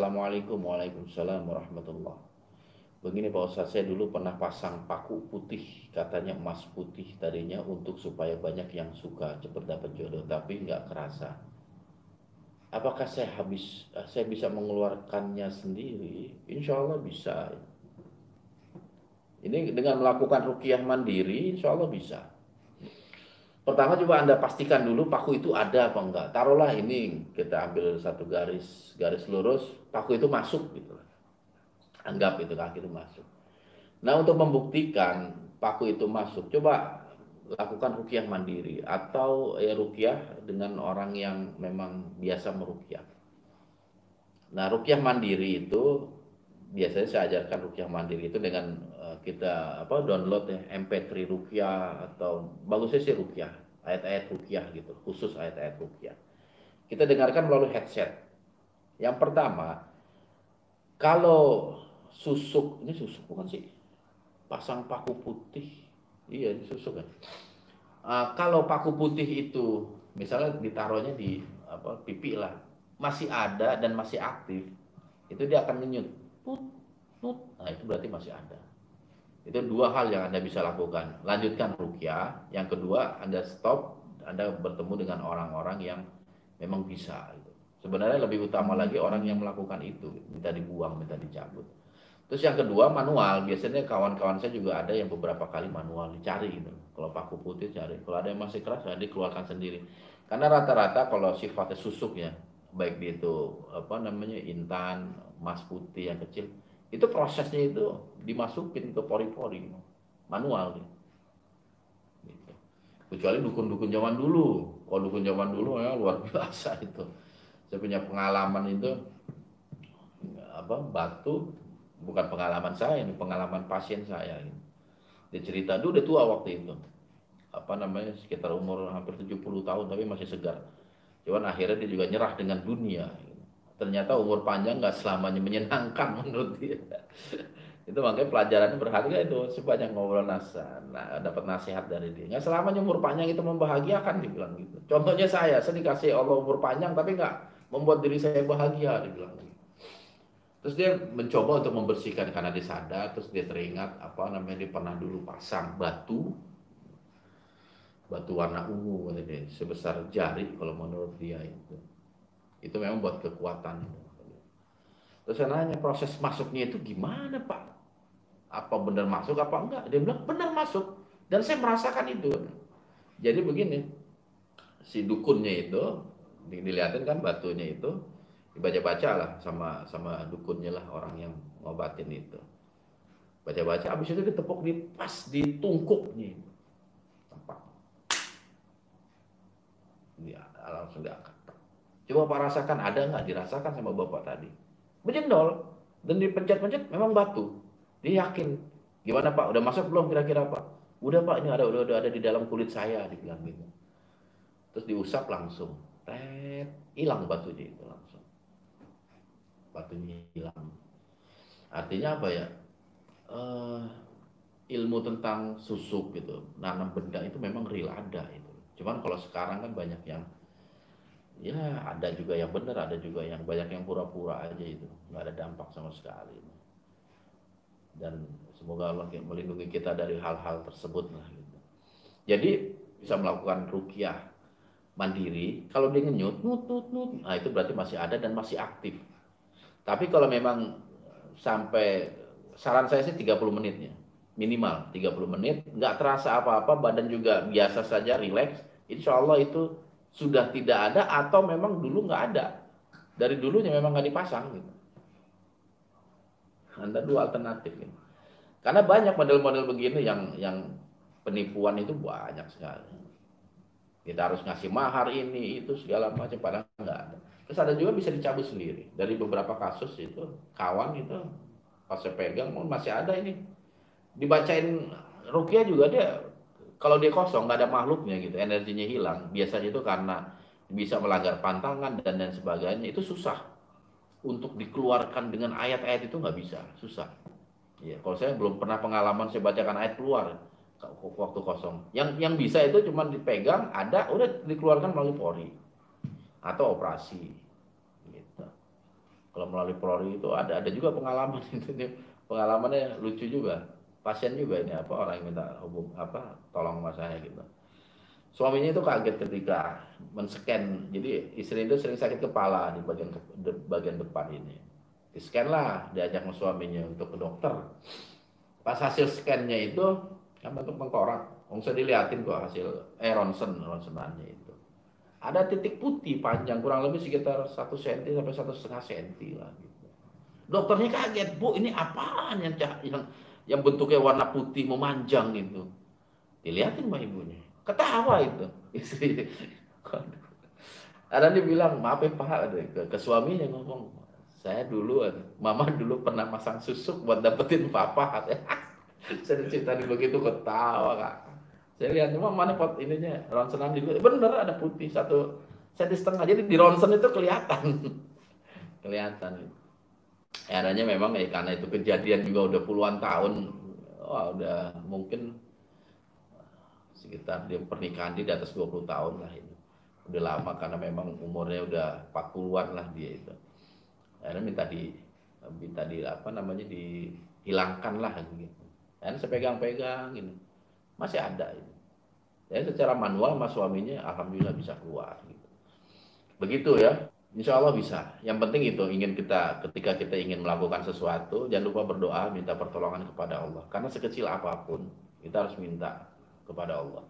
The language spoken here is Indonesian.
Assalamualaikum. Waalaikumsalam warahmatullah. Begini Pak Ustadz, saya dulu pernah pasang paku putih, katanya emas putih tadinya untuk supaya banyak yang suka cepat dapat jodoh, tapi nggak kerasa. Apakah saya bisa mengeluarkannya sendiri? Insya Allah bisa. Ini dengan melakukan ruqyah mandiri, insya Allah bisa. Pertama coba Anda pastikan dulu paku itu ada apa enggak. Taruhlah ini kita ambil satu garis garis lurus, paku itu masuk gitu. Anggap itu kaki itu masuk. Nah, untuk membuktikan paku itu masuk, coba lakukan ruqyah mandiri atau ruqyah dengan orang yang memang biasa meruqyah. Nah, ruqyah mandiri itu biasanya saya ajarkan ruqyah mandiri itu dengan kita download ya MP3 ruqyah atau bagusnya sih ruqyah, ayat-ayat ruqyah gitu, khusus ayat-ayat ruqyah. Kita dengarkan melalui headset. Yang pertama, kalau susuk, ini susuk bukan sih? Pasang paku putih. Iya, ini susuk kan. Kalau paku putih itu misalnya ditaruhnya di pipi lah, masih ada dan masih aktif, itu dia akan ngenyut. Put, put. Nah, itu berarti masih ada. Itu dua hal yang Anda bisa lakukan. Lanjutkan ruqyah. Yang kedua, Anda stop, Anda bertemu dengan orang-orang yang memang bisa gitu. Sebenarnya lebih utama lagi orang yang melakukan itu, minta dibuang, minta dicabut. Terus yang kedua manual, biasanya kawan-kawan saya juga ada yang beberapa kali manual dicari gitu. Kalau paku putih cari, kalau ada yang masih keras ya dikeluarkan sendiri. Karena rata-rata kalau sifatnya susuk ya, baik dia itu intan, emas putih yang kecil, itu prosesnya itu dimasukin ke pori-pori, manual gitu. Kecuali dukun-dukun zaman dulu. Kalau dukun zaman dulu ya luar biasa itu. Saya punya pengalaman itu batu, bukan pengalaman saya, ini pengalaman pasien saya. Dia cerita dulu udah tua waktu itu. Sekitar umur hampir 70 tahun tapi masih segar. Cuman akhirnya dia juga nyerah dengan dunia. Ternyata umur panjang nggak selamanya menyenangkan menurut dia. Itu makanya pelajarannya berharga itu sepanjang ngobrol dapat nasihat dari dia. Nggak selamanya umur panjang itu membahagiakan dibilang gitu. Contohnya saya dikasih Allah umur panjang tapi nggak membuat diri saya bahagia dibilang gitu. Terus dia mencoba untuk membersihkan karena dia sadar, terus dia teringat dia pernah dulu pasang batu warna ungu sebesar jari kalau menurut dia itu memang buat kekuatan. Terus saya nanya proses masuknya itu gimana Pak, apa benar masuk apa enggak? Dia bilang benar masuk dan saya merasakan itu. Jadi begini, si dukunnya itu dilihatin kan batunya itu, dibaca-baca lah sama dukunnya lah, orang yang ngobatin itu, baca-baca, habis itu ditepuk di tungkuknya tempat dia langsung diangkat. Coba Pak rasakan, ada nggak? Dirasakan sama Bapak tadi. Menjendol dan dipencet-pencet memang batu. Dia yakin. Gimana Pak? Udah masuk belum kira-kira Pak? Udah Pak, ini udah ada di dalam kulit saya, dibilang gitu. Terus diusap langsung. Hilang batunya itu langsung. Batunya hilang. Artinya apa ya? Ilmu tentang susuk gitu, nanam benda itu memang real ada itu. Cuman kalau sekarang kan banyak yang ya ada juga yang benar, ada juga yang banyak yang pura-pura aja itu, nggak ada dampak sama sekali. Dan semoga Allah melindungi kita dari hal-hal tersebut lah gitu. Jadi bisa melakukan ruqyah mandiri, kalau dia ngenyut, nah itu berarti masih ada dan masih aktif. Tapi kalau memang sampai, saran saya sih 30 menitnya, minimal 30 menit, nggak terasa apa-apa, badan juga biasa saja, rileks, insya Allah itu sudah tidak ada atau memang dulu nggak ada. Dari dulunya memang nggak dipasang gitu. Anda dua alternatif gitu. Karena banyak model-model begini yang penipuan itu banyak sekali. Kita harus ngasih mahar ini itu segala macam, padahal nggak ada. Terus ada juga bisa dicabut sendiri. Dari beberapa kasus itu kawan itu pas saya pegang masih ada ini. Dibacain ruqyah juga dia, kalau dia kosong nggak ada makhluknya gitu, energinya hilang. Biasanya itu karena bisa melanggar pantangan dan lain sebagainya, itu susah untuk dikeluarkan dengan ayat-ayat, itu nggak bisa, susah. Ya, kalau saya belum pernah pengalaman saya bacakan ayat keluar waktu kosong. Yang bisa itu cuma dipegang, ada, udah dikeluarkan melalui pori atau operasi. Gitu. Kalau melalui polri itu ada juga pengalaman itu, pengalamannya lucu juga. Pasien juga ini apa orang yang minta tolong sama saya gitu. Suaminya itu kaget ketika men-scan. Jadi istri itu sering sakit kepala di bagian depan ini. Di-scan lah, diajak sama suaminya untuk ke dokter. Pas hasil scan-nya itu kan bentuk tengkorak. Saya dilihatin kok hasil ronsenannya itu. Ada titik putih panjang kurang lebih sekitar 1 cm sampai 1,5 cm lah gitu. Dokternya kaget, "Bu, ini apaan yang bentuknya warna putih memanjang itu?" Dilihatin sama ibunya. Ketawa itu istri. Ada dia bilang, "Maaf ya Pak," ke suaminya ngomong, "Saya dulu, Mama dulu pernah masang susuk buat dapetin Papa." Saya cerita begitu ketawa, Kak. Saya lihat cuma mana pot ininya ronsenan juga. Bener ada putih 1,5 cm. Jadi di ronsen itu kelihatan. Kelihatan. Akhirnya memang karena itu kejadian juga udah puluhan tahun. Wah, udah mungkin sekitar dia pernikahan di atas 20 tahun lah ini. Udah lama karena memang umurnya udah 40-an lah dia itu. Akhirnya minta di apa namanya dihilangkan lah gitu. Dan saya pegang-pegang ini masih ada ini. Ya secara manual mas suaminya alhamdulillah bisa keluar gitu. Begitu ya. Insya Allah bisa. Yang penting itu ketika kita ingin melakukan sesuatu, jangan lupa berdoa, minta pertolongan kepada Allah. Karena sekecil apapun kita harus minta kepada Allah.